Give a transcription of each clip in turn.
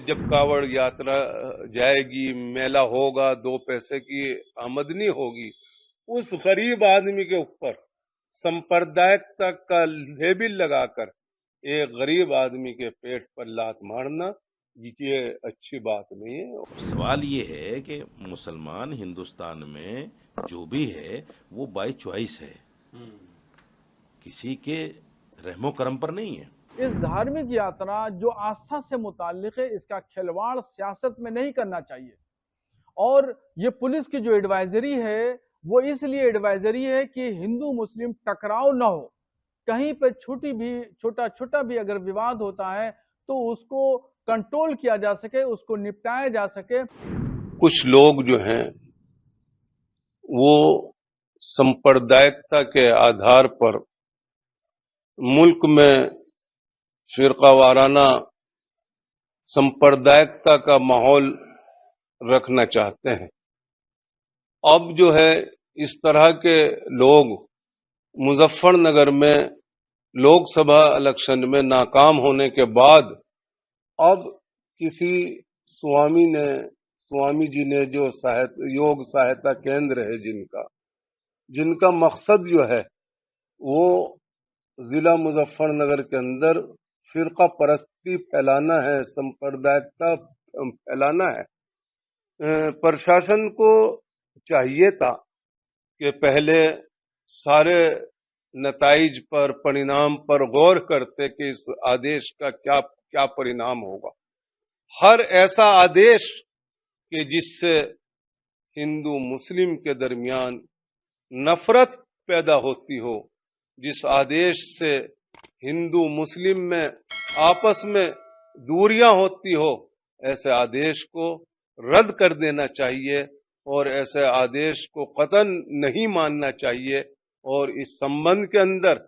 जब कावड़ यात्रा जाएगी, मेला होगा, दो पैसे की आमदनी होगी, उस गरीब आदमी के ऊपर सांप्रदायिकता का लेबल लगाकर एक गरीब आदमी के पेट पर लात मारना, ये अच्छी बात नहीं है। सवाल ये है कि मुसलमान हिंदुस्तान में जो भी है वो बाय चॉइस है, किसी के रहमो करम पर नहीं है। इस धार्मिक यात्रा जो आस्था से मुताल्लिक है, इसका खिलवाड़ सियासत में नहीं करना चाहिए। और ये पुलिस की जो एडवाइजरी है वो इसलिए एडवाइजरी है कि हिंदू मुस्लिम टकराव ना हो। कहीं पर छोटा छोटा भी अगर विवाद होता है तो उसको कंट्रोल किया जा सके, उसको निपटाया जा सके। कुछ लोग जो हैं वो सांप्रदायिकता के आधार पर मुल्क में फिरका वाराना सांप्रदायिकता का माहौल रखना चाहते हैं। अब जो है इस तरह के लोग मुजफ्फरनगर में लोकसभा इलेक्शन में नाकाम होने के बाद अब किसी स्वामी जी ने जो योग सहायता केंद्र है जिनका मकसद जो है वो जिला मुजफ्फरनगर के अंदर फिरका परस्ती फैलाना है, सांप्रदायिकता फैलाना है। प्रशासन को चाहिए था कि पहले सारे नताइज पर, परिणाम पर गौर करते कि इस आदेश का क्या क्या परिणाम होगा। हर ऐसा आदेश कि जिससे हिंदू मुस्लिम के दरमियान नफरत पैदा होती हो, जिस आदेश से हिंदू मुस्लिम में आपस में दूरियां होती हो, ऐसे आदेश को रद्द कर देना चाहिए और ऐसे आदेश को कतई नहीं मानना चाहिए। और इस संबंध के अंदर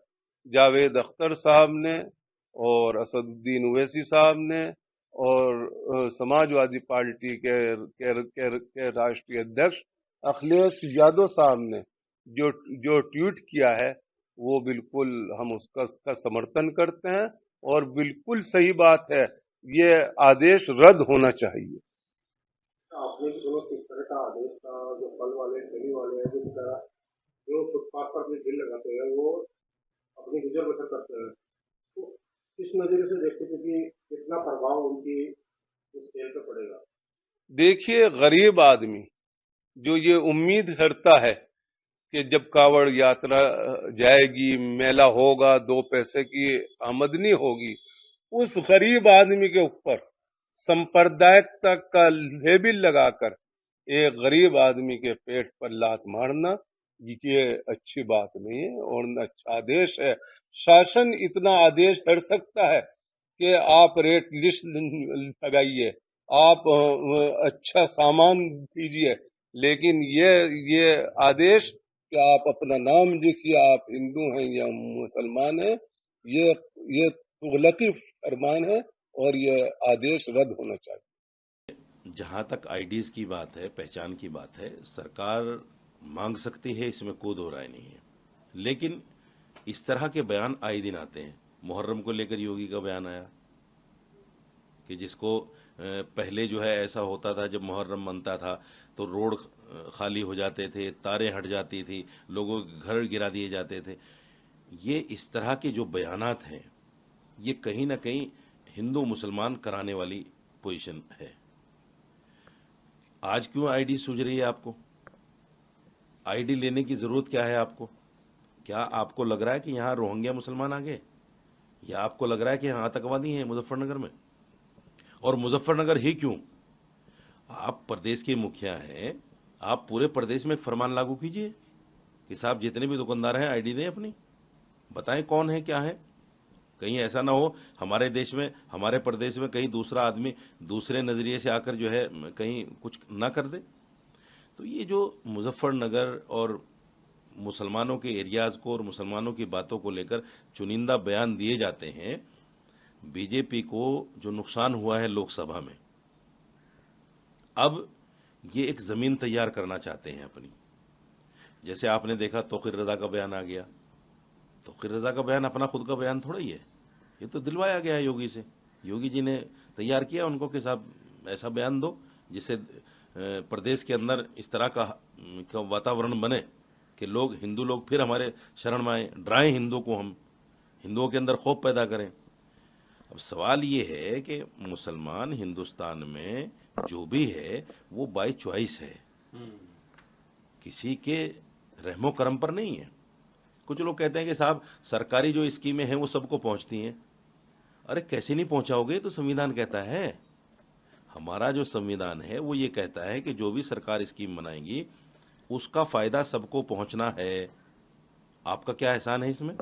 जावेद अख्तर साहब ने और असदुद्दीन ओवैसी साहब ने और समाजवादी पार्टी के राष्ट्रीय अध्यक्ष अखिलेश यादव साहब ने जो ट्वीट किया है वो बिल्कुल हम उसका समर्थन करते हैं और बिल्कुल सही बात है, ये आदेश रद्द होना चाहिए। आपने भी सुनो किस तरह का आदेश था। जो फल वाले ठेली वाले हैं, जिस तरह जो फुटपाथ पर अपनी ठेली लगाते हैं वो अपनी गुजर बसर करते हैं, तो किस नजरिए से देखते थे कि कितना प्रभाव उनकी उस खेल पर पड़ेगा। देखिए, गरीब आदमी जो ये उम्मीद करता है कि जब कावड़ यात्रा जाएगी, मेला होगा, दो पैसे की आमदनी होगी, उस गरीब आदमी के ऊपर सांप्रदायिकता का लेबल लगाकर एक गरीब आदमी के पेट पर लात मारना, ये अच्छी बात नहीं है और न अच्छा आदेश है। शासन इतना आदेश कर सकता है कि आप रेट लिस्ट लगाइए, आप अच्छा सामान दीजिए, लेकिन ये आदेश कि आप अपना नाम लिखिए, आप हिंदू हैं या मुसलमान हैं, ये तुगलकी फरमान है और ये आदेश रद्द होना चाहिए। जहां तक आईडीज की बात है, पहचान की बात है, सरकार मांग सकती है, इसमें कोई दो राय नहीं है। लेकिन इस तरह के बयान आए दिन आते हैं। मुहर्रम को लेकर योगी का बयान आया कि जिसको पहले जो है ऐसा होता था, जब मुहर्रम मनता था तो रोड खाली हो जाते थे, तारें हट जाती थी, लोगों के घर गिरा दिए जाते थे। ये इस तरह के जो बयानात हैं, ये कहीं ना कहीं हिंदू मुसलमान कराने वाली पोजीशन है। आज क्यों आईडी सूझ रही है आपको? आईडी लेने की जरूरत क्या है आपको? क्या आपको लग रहा है कि यहां रोहिंग्या मुसलमान आ गए, या आपको लग रहा है कि यहां आतंकवादी हैं मुजफ्फरनगर में? और मुजफ्फरनगर ही क्यों? आप प्रदेश के मुखिया हैं, आप पूरे प्रदेश में एक फरमान लागू कीजिए कि साहब जितने भी दुकानदार हैं आईडी दें अपनी, बताएं कौन है क्या है। कहीं ऐसा ना हो हमारे देश में, हमारे प्रदेश में कहीं दूसरा आदमी दूसरे नजरिए से आकर जो है कहीं कुछ ना कर दे। तो ये जो मुजफ्फरनगर और मुसलमानों के एरियाज को और मुसलमानों की बातों को लेकर चुनिंदा बयान दिए जाते हैं, बीजेपी को जो नुकसान हुआ है लोकसभा में, अब ये एक जमीन तैयार करना चाहते हैं अपनी। जैसे आपने देखा तौकीर रजा का बयान आ गया। तौकीर रजा का बयान अपना खुद का बयान थोड़ा ही है, ये तो दिलवाया गया है योगी से। योगी जी ने तैयार किया उनको कि साहब ऐसा बयान दो जिससे प्रदेश के अंदर इस तरह का वातावरण बने कि लोग, हिंदू लोग फिर हमारे शरण में आए, डराएं हिंदू को, हम हिंदुओं के अंदर खौफ पैदा करें। अब सवाल ये है कि मुसलमान हिंदुस्तान में जो भी है वो बाय चॉइस है, किसी के रहमो करम पर नहीं है। कुछ लोग कहते हैं कि साहब सरकारी जो स्कीमें हैं वो सबको पहुंचती हैं। अरे कैसे नहीं पहुंचाओगे, तो संविधान कहता है, हमारा जो संविधान है वो ये कहता है कि जो भी सरकार स्कीम बनाएगी उसका फायदा सबको पहुंचना है। आपका क्या एहसान है इसमें?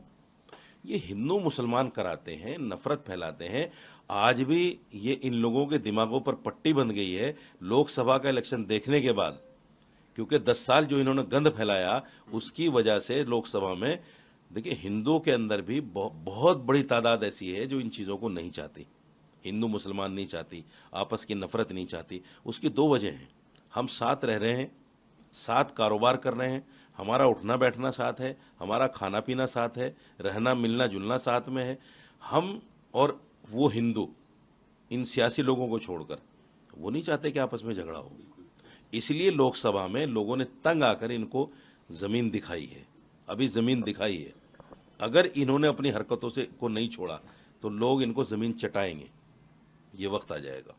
ये हिंदू मुसलमान कराते हैं, नफरत फैलाते हैं। आज भी ये इन लोगों के दिमागों पर पट्टी बंध गई है लोकसभा का इलेक्शन देखने के बाद, क्योंकि 10 साल जो इन्होंने गंद फैलाया उसकी वजह से लोकसभा में, देखिए हिंदुओं के अंदर भी बहुत बड़ी तादाद ऐसी है जो इन चीज़ों को नहीं चाहती। हिंदू मुसलमान नहीं चाहती, आपस की नफरत नहीं चाहती। उसकी 2 वजह हैं। हम साथ रह रहे हैं, साथ कारोबार कर रहे हैं, हमारा उठना बैठना साथ है, हमारा खाना पीना साथ है, रहना मिलना जुलना साथ में है। हम और वो हिंदू, इन सियासी लोगों को छोड़कर, वो नहीं चाहते कि आपस में झगड़ा हो। इसलिए लोकसभा में लोगों ने तंग आकर इनको जमीन दिखाई है, अभी जमीन दिखाई है। अगर इन्होंने अपनी हरकतों से को नहीं छोड़ा तो लोग इनको जमीन चटाएंगे, ये वक्त आ जाएगा।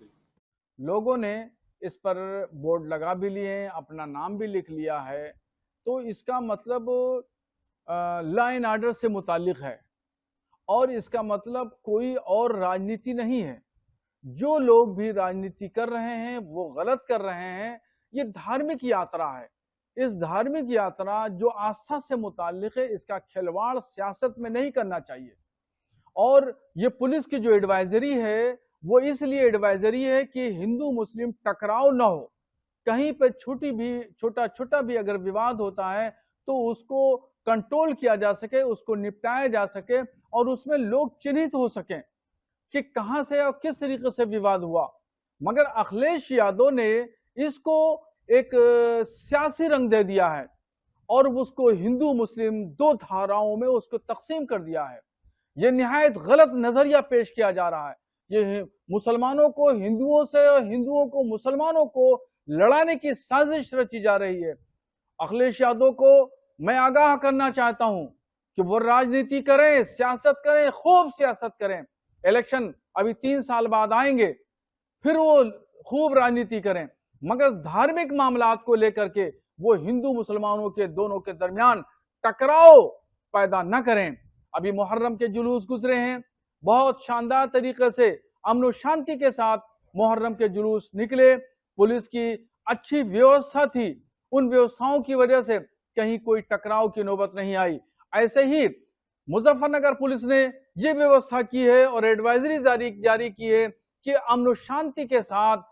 लोगों ने इस पर बोर्ड लगा भी लिए हैं, अपना नाम भी लिख लिया है, तो इसका मतलब लॉ एंड ऑर्डर से मुताल्लिक है और इसका मतलब कोई और राजनीति नहीं है। जो लोग भी राजनीति कर रहे हैं वो गलत कर रहे हैं। ये धार्मिक यात्रा है। इस धार्मिक यात्रा जो आस्था से मुताल्लिक है, इसका खिलवाड़ सियासत में नहीं करना चाहिए। और ये पुलिस की जो एडवाइजरी है वो इसलिए एडवाइजरी है कि हिंदू मुस्लिम टकराव ना हो। कहीं पर छोटा छोटा भी अगर विवाद होता है तो उसको कंट्रोल किया जा सके, उसको निपटाया जा सके और उसमें लोग चिन्हित हो सकें कि कहां से और किस तरीके से विवाद हुआ। मगर अखिलेश यादव ने इसको एक सियासी रंग दे दिया है और उसको हिंदू मुस्लिम 2 धाराओं में उसको तकसीम कर दिया है। यह निहायत गलत नजरिया पेश किया जा रहा है। ये मुसलमानों को हिंदुओं से और हिंदुओं को मुसलमानों को लड़ाने की साजिश रची जा रही है। अखिलेश यादव को मैं आगाह करना चाहता हूं कि वो राजनीति करें, सियासत करें, खूब सियासत करें। इलेक्शन अभी 3 साल बाद आएंगे, फिर वो खूब राजनीति करें, मगर धार्मिक मामलात को लेकर के वो हिंदू मुसलमानों के दोनों के दरमियान टकराव पैदा न करें। अभी मुहर्रम के जुलूस गुजरे हैं, बहुत शानदार तरीके से अमन और शांति के साथ मुहर्रम के जुलूस निकले। पुलिस की अच्छी व्यवस्था थी, उन व्यवस्थाओं की वजह से कहीं कोई टकराव की नौबत नहीं आई। ऐसे ही मुजफ्फरनगर पुलिस ने ये व्यवस्था की है और एडवाइजरी जारी की है कि अमन और शांति के साथ